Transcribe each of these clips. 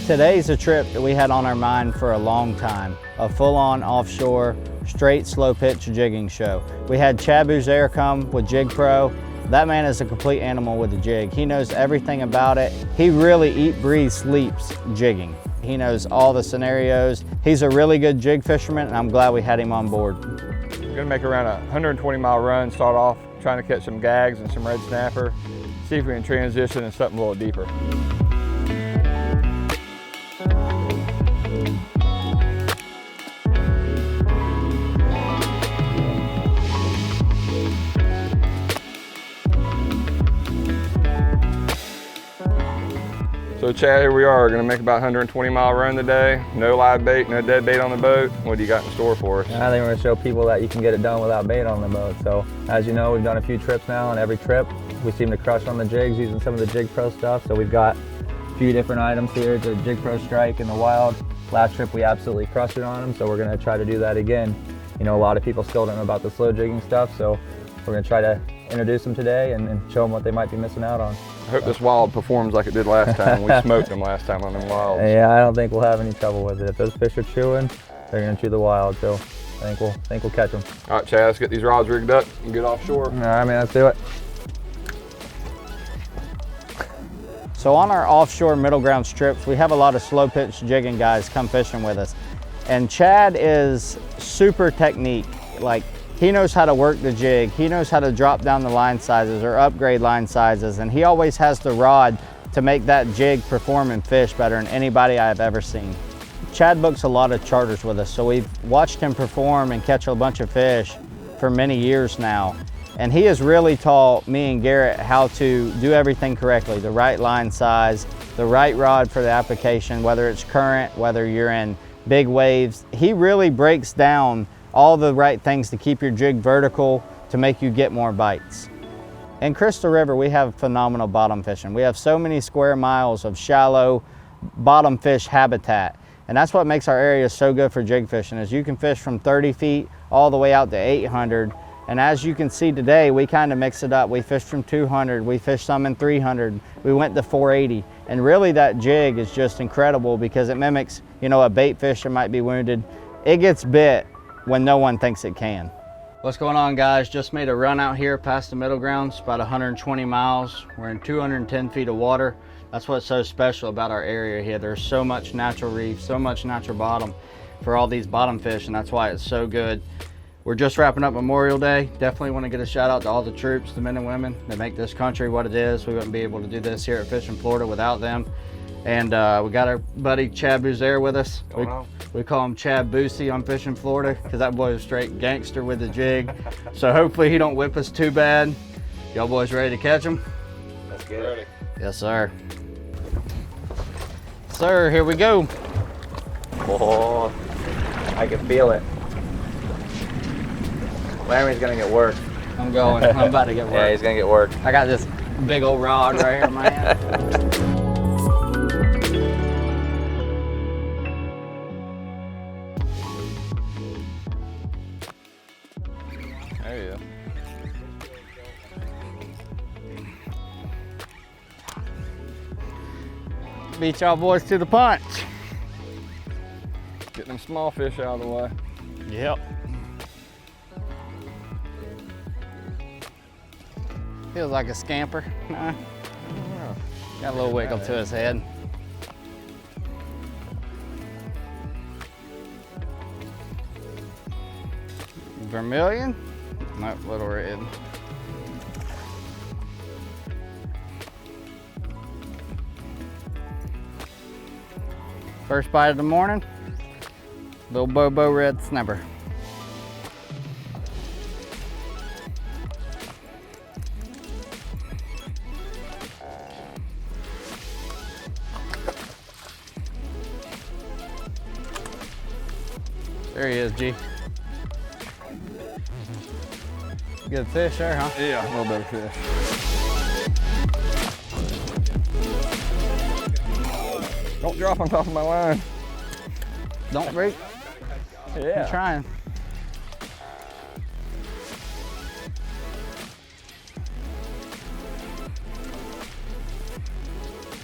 Today's a trip that we had on our mind for a long time, a full-on offshore, straight slow pitch jigging show. We had Chad Bouzer come with Jig Pro. That man is a complete animal with the jig. He knows everything about it. He really eat, breathes, sleeps jigging. He knows all the scenarios. He's a really good jig fisherman, and I'm glad we had him on board. We're gonna make around a 120-mile run, start off trying to catch some gags and some red snapper, see if we can transition into something a little deeper. So Chad, here we are. We're gonna make about 120-mile run today. No live bait, no dead bait on the boat. What do you got in store for us? I think we're gonna show people that you can get it done without bait on the boat. So as you know, we've done a few trips now, and every trip we seem to crush on the jigs using some of the Jig Pro stuff. So we've got a few different items here, the Jig Pro Strike and the Wild. Last trip we absolutely crushed it on them, so we're gonna try to do that again. You know, a lot of people still don't know about the slow jigging stuff, so we're gonna try to introduce them today and show them what they might be missing out on. I hope this Wild performs like it did last time. We smoked them last time on them Wilds. Yeah, I don't think we'll have any trouble with it. If those fish are chewing, they're gonna chew the Wild, so I think we'll catch them. All right, Chad, let's get these rods rigged up and get offshore. All right, man, let's do it. So on our offshore middle ground strips, we have a lot of slow pitch jigging guys come fishing with us. And Chad is super technique. Like, he knows how to work the jig. He knows how to drop down the line sizes or upgrade line sizes. And he always has the rod to make that jig perform and fish better than anybody I've ever seen. Chad books a lot of charters with us, so we've watched him perform and catch a bunch of fish for many years now. And he has really taught me and Garrett how to do everything correctly, the right line size, the right rod for the application, whether it's current, whether you're in big waves. He really breaks down all the right things to keep your jig vertical to make you get more bites. In Crystal River, we have phenomenal bottom fishing. We have so many square miles of shallow bottom fish habitat. And that's what makes our area so good for jig fishing, is you can fish from 30 feet all the way out to 800. And as you can see today, we kind of mix it up. We fished from 200, we fished some in 300, we went to 480. And really that jig is just incredible because it mimics, you know, a bait fish that might be wounded. It gets bit when no one thinks it can. What's going on, guys? Just made a run out here past the middle grounds, about 120 miles. We're in 210 feet of water. That's what's so special about our area here. There's so much natural reef, so much natural bottom for all these bottom fish, and that's why it's so good. We're just wrapping up Memorial Day. Definitely want to get a shout out to all the troops, the men and women that make this country what it is. We wouldn't be able to do this here at Fishing Florida without them. And we got our buddy Chad Bouzer with us. We call him Chad Boosie on Fishing Florida because that boy is straight gangster with the jig. So hopefully he don't whip us too bad. Y'all boys ready to catch him? Let's get ready. Yes, sir. Sir, here we go. Oh, I can feel it. Laramie's gonna get work. I'm going. I'm about to get work. Yeah, he's gonna get work. I got this big old rod right here in my hand. There you go. Beat y'all boys to the punch. Get them small fish out of the way. Yep. Feels like a scamper. Nah. Got a little wiggle to his head. Vermilion? Nope, little red. First bite of the morning, little Bobo red snapper. There he is, G. Good fish there, huh? Yeah, a little better fish. Don't drop on top of my line. Don't break. Yeah. I'm trying.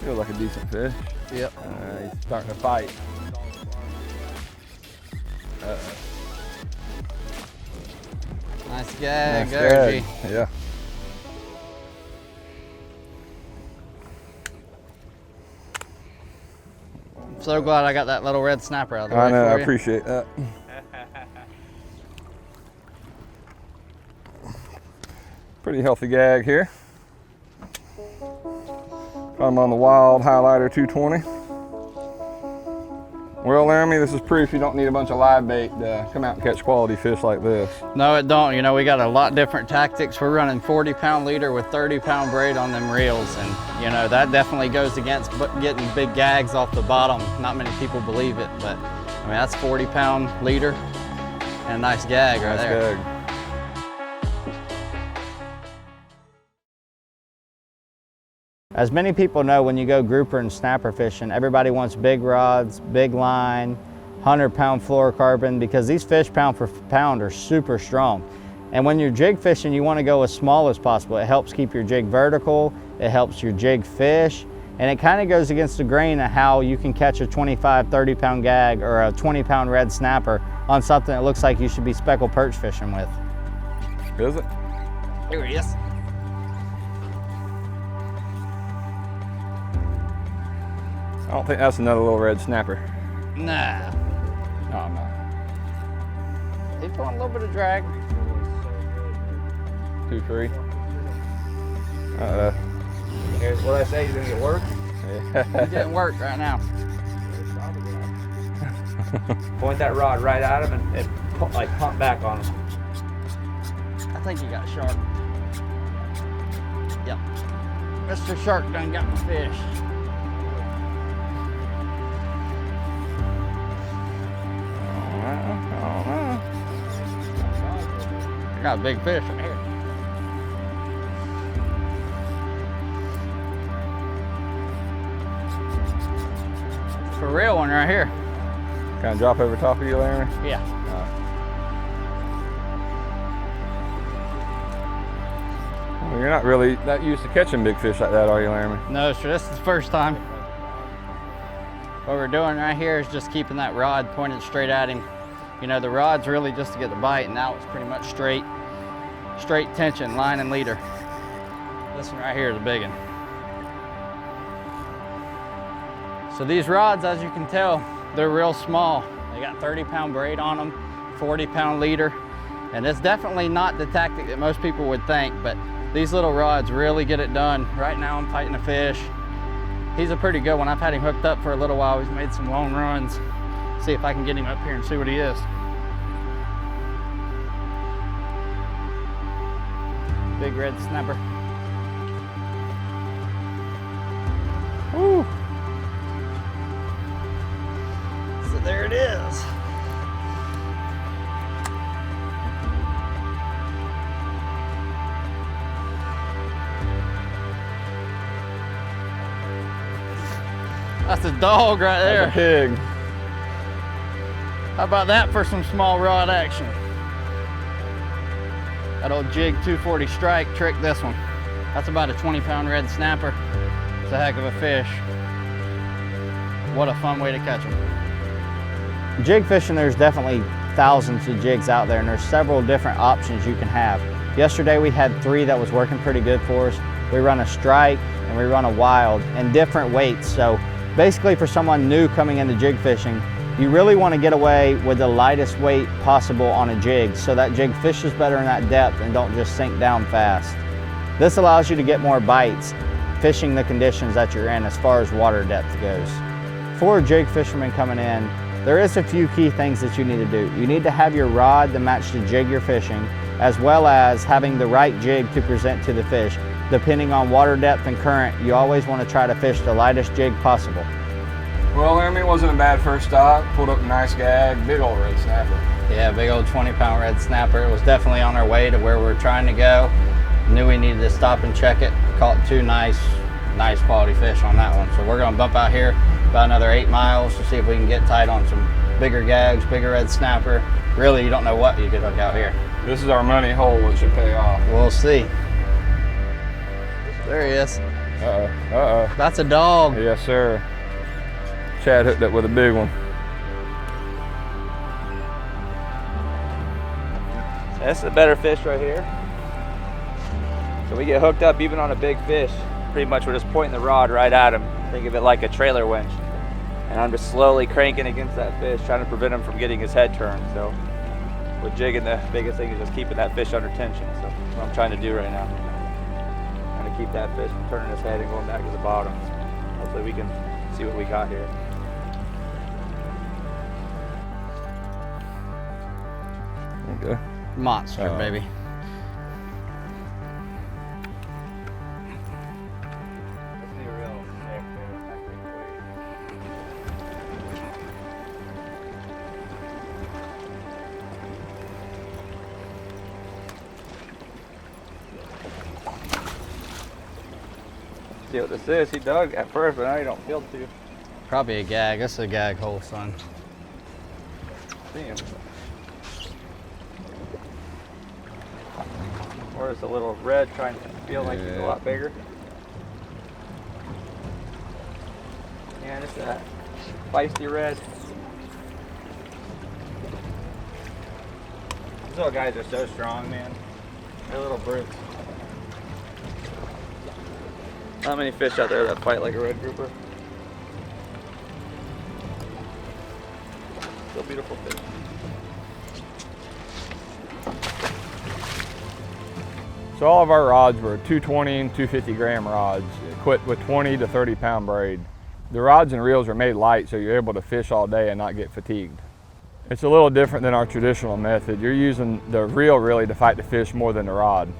Feels like a decent fish. Yep. He's starting to fight. Nice gag, Nice there, gag. G. Yeah. I'm so glad I got that little red snapper out of the way I know, for I you. appreciate that. Pretty healthy gag here. I'm on the Wild Highlighter 220. Well, Laramie, this is proof you don't need a bunch of live bait to come out and catch quality fish like this. No, it don't. You know, we got a lot different tactics. We're running 40-pound leader with 30-pound braid on them reels, and you know that definitely goes against getting big gags off the bottom. Not many people believe it, but I mean that's 40-pound leader and a nice gag right there. Gag. As many people know, when you go grouper and snapper fishing, everybody wants big rods, big line, 100-pound fluorocarbon, because these fish pound for pound are super strong. And when you're jig fishing, you want to go as small as possible. It helps keep your jig vertical, it helps your jig fish, and it kind of goes against the grain of how you can catch a 25, 30-pound gag or a 20-pound red snapper on something that looks like you should be speckled perch fishing with. Is it? Here he is. I don't think that's another little red snapper. Nah. No, I'm not. He's doing a little bit of drag. 2-3. Here's what I say, he's gonna get work. He's getting work right now. Point that rod right at him and like pump back on him. I think he got shark. Yep. Mr. Shark done got my fish. I got a big fish right here. It's a real one right here. Can I drop over top of you, Laramie? Yeah. Well, you're not really that used to catching big fish like that, are you, Laramie? No, sir, this is the first time. What we're doing right here is just keeping that rod pointed straight at him. You know, the rod's really just to get the bite, and now it's pretty much straight tension, line and leader. This one right here is a big one. So these rods, as you can tell, they're real small. They got 30-pound braid on them, 40-pound leader, and it's definitely not the tactic that most people would think, but these little rods really get it done. Right now I'm fighting a fish. He's a pretty good one. I've had him hooked up for a little while. He's made some long runs. See if I can get him up here and see what he is. Big red snapper. Woo! So there it is. That's a dog right there. That's a pig. How about that for some small rod action? That old jig 240 strike tricked this one. That's about a 20-pound red snapper. It's a heck of a fish. What a fun way to catch them. Jig fishing, there's definitely thousands of jigs out there, and there's several different options you can have. Yesterday we had 3 that was working pretty good for us. We run a strike and we run a wild and different weights. So basically for someone new coming into jig fishing, you really want to get away with the lightest weight possible on a jig so that jig fishes better in that depth and don't just sink down fast. This allows you to get more bites fishing the conditions that you're in as far as water depth goes. For a jig fisherman coming in, there is a few key things that you need to do. You need to have your rod to match the jig you're fishing, as well as having the right jig to present to the fish. Depending on water depth and current, you always want to try to fish the lightest jig possible. Well, Laramie, it wasn't a bad first stop. Pulled up a nice gag, big old red snapper. Yeah, big old 20-pound red snapper. It was definitely on our way to where we were trying to go. Knew we needed to stop and check it. Caught 2 nice quality fish on that one. So we're gonna bump out here about another 8 miles to see if we can get tight on some bigger gags, bigger red snapper. Really, you don't know what you could hook out here. This is our money hole. It should pay off. We'll see. There he is. Uh-oh, uh-oh. That's a dog. Yes, sir. Chad hooked up with a big one. This is a better fish right here. So we get hooked up even on a big fish. Pretty much we're just pointing the rod right at him. Think of it like a trailer winch. And I'm just slowly cranking against that fish, trying to prevent him from getting his head turned. So with jigging, the biggest thing is just keeping that fish under tension. So that's what I'm trying to do right now. Trying to keep that fish from turning his head and going back to the bottom. Hopefully we can see what we got here. Okay. Monster, baby. See what this is. He dug at first, but now he don't feel to. Probably a gag. That's a gag hole, son. See him. Or it's a little red trying to feel like he's a lot bigger. Yeah, it's that feisty red. These little guys are so strong, man. They're little brutes. Not many fish out there that fight like a red grouper. Still beautiful fish. So all of our rods were 220 and 250 gram rods, equipped with 20 to 30 pound braid. The rods and reels are made light so you're able to fish all day and not get fatigued. It's a little different than our traditional method. You're using the reel really to fight the fish more than the rod.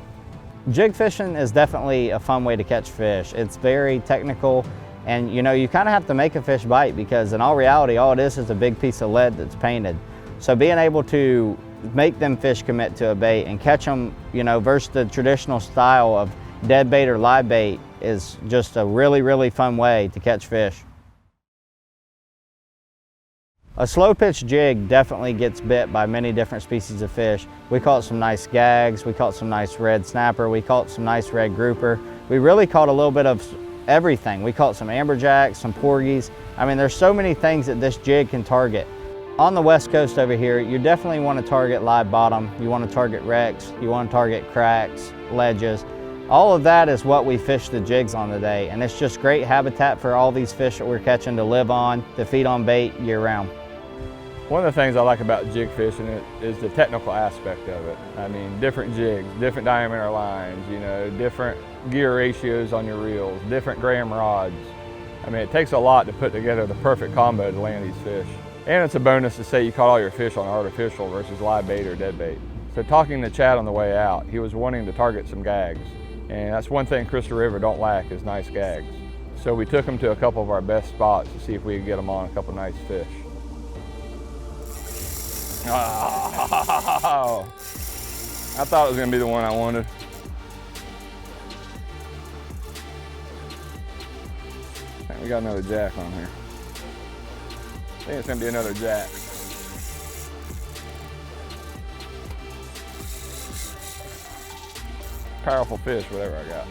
Jig fishing is definitely a fun way to catch fish. It's very technical, and you know, you kind of have to make a fish bite, because in all reality, all it is a big piece of lead that's painted. So being able to make them fish commit to a bait and catch them, you know, versus the traditional style of dead bait or live bait is just a really, really fun way to catch fish. A slow pitch jig definitely gets bit by many different species of fish. We caught some nice gags, we caught some nice red snapper, we caught some nice red grouper. We really caught a little bit of everything. We caught some amberjacks, some porgies. I mean, there's so many things that this jig can target. On the west coast over here, you definitely want to target live bottom, you want to target wrecks, you want to target cracks, ledges. All of that is what we fish the jigs on today, and it's just great habitat for all these fish that we're catching to live on, to feed on bait year round. One of the things I like about jig fishing is the technical aspect of it. I mean, different jigs, different diameter lines, you know, different gear ratios on your reels, different gram rods. I mean, it takes a lot to put together the perfect combo to land these fish. And it's a bonus to say you caught all your fish on artificial versus live bait or dead bait. So talking to Chad on the way out, he was wanting to target some gags. And that's one thing Crystal River don't lack, is nice gags. So we took him to a couple of our best spots to see if we could get him on a couple nice fish. Oh, I thought it was gonna be the one I wanted. I think we got another jack on here. I think it's gonna be another jack. Powerful fish, whatever I got.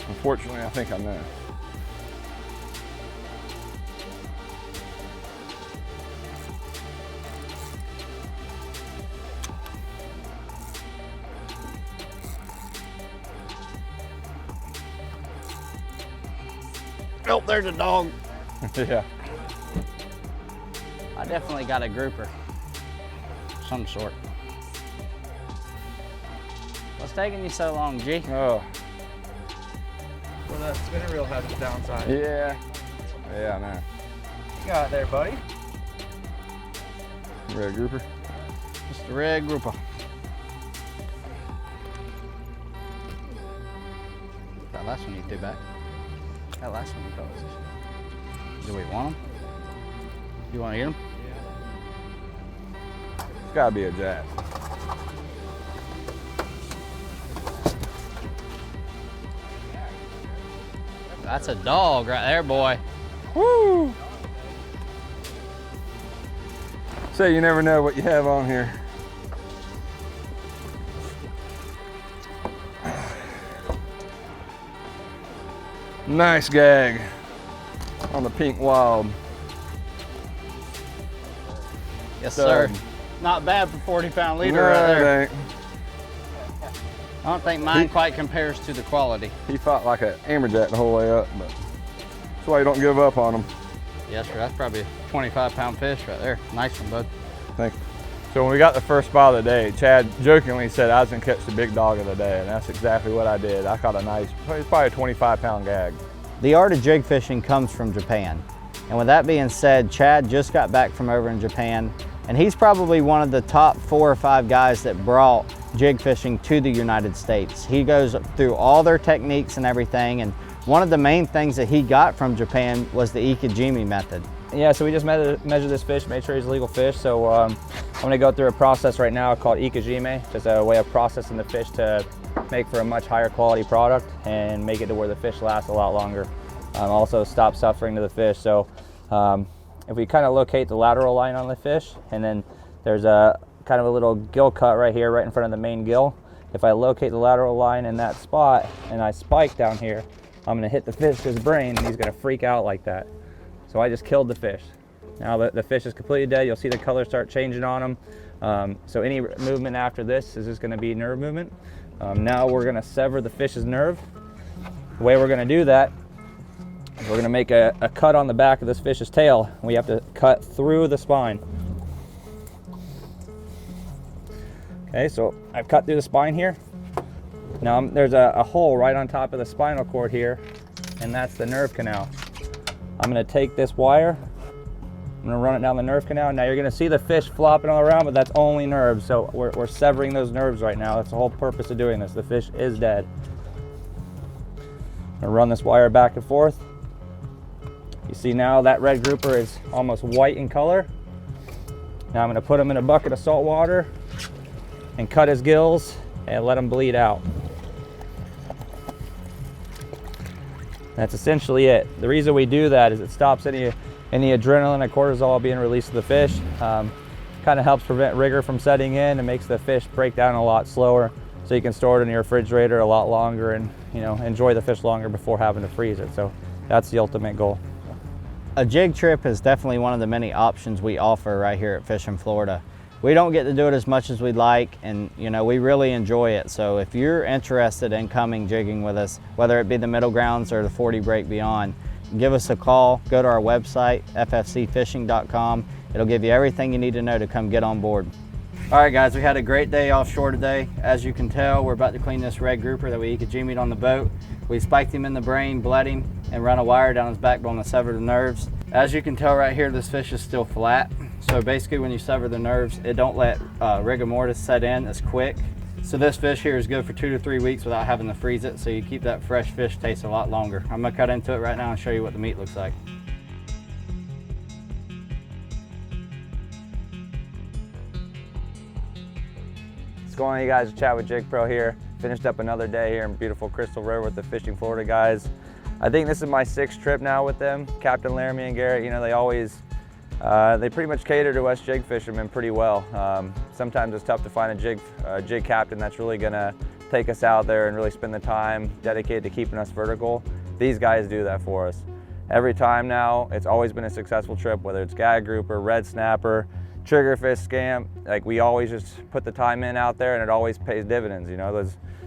Unfortunately, I think I know. Oh, there's a dog. Yeah. I definitely got a grouper, some sort. What's taking you so long, G? Oh. Well, the spinner reel has its downside. Yeah. Yeah, I know. You got it there, buddy. Red grouper. Just a red grouper. That last one you threw back. That last one you caught was. Do we want them? You want to eat them? It's gotta be a jack. That's a dog right there, boy. Woo! So you never know what you have on here. Nice gag on the pink wild. Yes, sir. Not bad for 40-pound leader No, right there. it ain't. I don't think mine quite compares to the quality. He fought like an amberjack the whole way up, but that's why you don't give up on him. Yes, sir. That's probably a 25-pound fish right there. Nice one, bud. Thank you. So when we got the first spot of the day, Chad jokingly said I was gonna catch the big dog of the day, and that's exactly what I did. I caught a nice, it's probably a 25-pound gag. The art of jig fishing comes from Japan. And with that being said, Chad just got back from over in Japan, and he's probably one of the top 4 or 5 guys that brought jig fishing to the United States. He goes through all their techniques and everything, and one of the main things that he got from Japan was the Ikejime method. Yeah, so we just measure this fish, make sure he's a legal fish. So I'm gonna go through a process right now called Ikejime, just a way of processing the fish to make for a much higher quality product and make it to where the fish lasts a lot longer. Also stop suffering to the fish. So if we kind of locate the lateral line on the fish, and then there's a kind of a little gill cut right here, right in front of the main gill. If I locate the lateral line in that spot and I spike down here, I'm gonna hit the fish's brain and he's gonna freak out like that. So I just killed the fish. Now the fish is completely dead. You'll see the color start changing on him. So any movement after this is just gonna be nerve movement. Now we're gonna sever the fish's nerve. The way we're gonna do that is we're gonna make a cut on the back of this fish's tail. We have to cut through the spine. Okay, so I've cut through the spine here. Now there's a hole right on top of the spinal cord here, and that's the nerve canal. I'm gonna take this wire, I'm gonna run it down the nerve canal. Now you're gonna see the fish flopping all around, but that's only nerves. So we're severing those nerves right now. That's the whole purpose of doing this. The fish is dead. I'm gonna run this wire back and forth. You see now that red grouper is almost white in color. Now I'm gonna put him in a bucket of salt water and cut his gills and let him bleed out. That's essentially it. The reason we do that is it stops any adrenaline and cortisol being released to the fish. Kind of helps prevent rigor from setting in and makes the fish break down a lot slower, so you can store it in your refrigerator a lot longer and enjoy the fish longer before having to freeze it. So that's the ultimate goal. A jig trip is definitely one of the many options we offer right here at Fishing Florida. We don't get to do it as much as we'd like, and we really enjoy it. So if you're interested in coming jigging with us, whether it be the middle grounds or the 40 break beyond, give us a call, go to our website, ffcfishing.com. It'll give you everything you need to know to come get on board. All right guys, we had a great day offshore today. As you can tell, we're about to clean this red grouper that we Ikejime'd on the boat. We spiked him in the brain, bled him, and run a wire down his backbone to sever the nerves. As you can tell right here, this fish is still flat. So basically when you sever the nerves, it don't let rigor mortis set in as quick. So this fish here is good for 2 to 3 weeks without having to freeze it, so you keep that fresh fish taste a lot longer. I'm gonna cut into it right now and show you what the meat looks like. What's going on, you guys? Chat with Jig Pro here. Finished up another day here in beautiful Crystal River with the Fishing Florida guys. I think this is my 6th trip now with them. Captain Laramie and Garrett, they pretty much cater to us jig fishermen pretty well. Sometimes it's tough to find a jig captain that's really gonna take us out there and really spend the time dedicated to keeping us vertical. These guys do that for us. Every time now, it's always been a successful trip, whether it's gag grouper, red snapper, triggerfish, scamp. Like, we always just put the time in out there and it always pays dividends,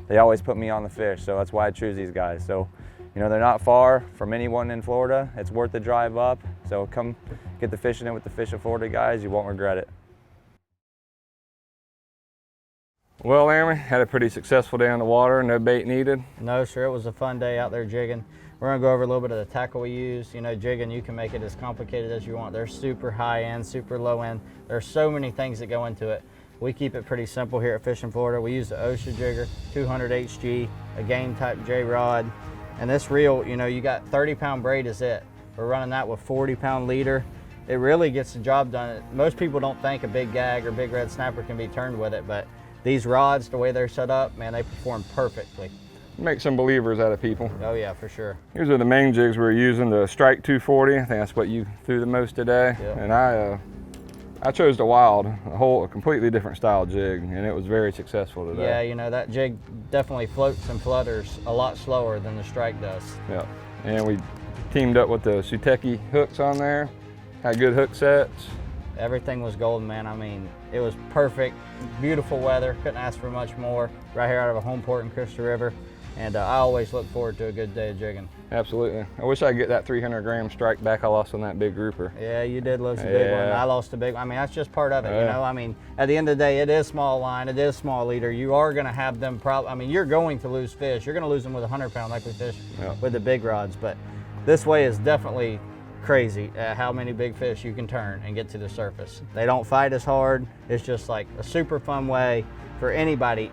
They always put me on the fish, so that's why I choose these guys. So, they're not far from anyone in Florida. It's worth the drive up. So come get the fishing in with the Fishing Florida guys. You won't regret it. Well, Laramie, had a pretty successful day on the water. No bait needed. No, sir, it was a fun day out there jigging. We're gonna go over a little bit of the tackle we use. Jigging, you can make it as complicated as you want. They're super high end, super low end. There's so many things that go into it. We keep it pretty simple here at Fishing Florida. We use the OSHA jigger, 200 HG, a game type J rod. And this reel, you got 30-pound braid is it. We're running that with 40-pound leader. It really gets the job done. Most people don't think a big gag or big red snapper can be turned with it, but these rods, the way they're set up, man, they perform perfectly. Make some believers out of people. Oh yeah, for sure. Here's are the main jigs we're using, the Strike 240. I think that's what you threw the most today. Yep. And I chose the Wild, a completely different style jig, and it was very successful today. Yeah, that jig definitely floats and flutters a lot slower than the Strike does. Yeah, And we teamed up with the Suteki hooks on there, had good hook sets. Everything was golden, man. I mean, it was perfect, beautiful weather. Couldn't ask for much more. Right here out of a home port in Crystal River. And I always look forward to a good day of jigging. Absolutely. I wish I could get that 300-gram strike back I lost on that big grouper. Yeah, you did lose a big one. I lost a big one. I mean, that's just part of it, you know? I mean, at the end of the day, it is small line, it is small leader. You are gonna have them I mean, you're going to lose fish. You're gonna lose them with a 100-pound like we fish with the big rods. But this way is definitely crazy how many big fish you can turn and get to the surface. They don't fight as hard. It's just like a super fun way for anybody.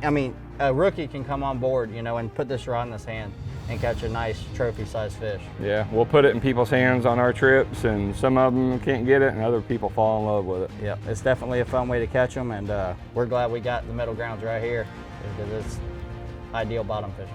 I mean, a rookie can come on board, you know, and put this rod in his hand and catch a nice trophy-sized fish. Yeah, we'll put it in people's hands on our trips, and some of them can't get it, and other people fall in love with it. Yeah, it's definitely a fun way to catch them, and we're glad we got the middle grounds right here because it's ideal bottom fishing.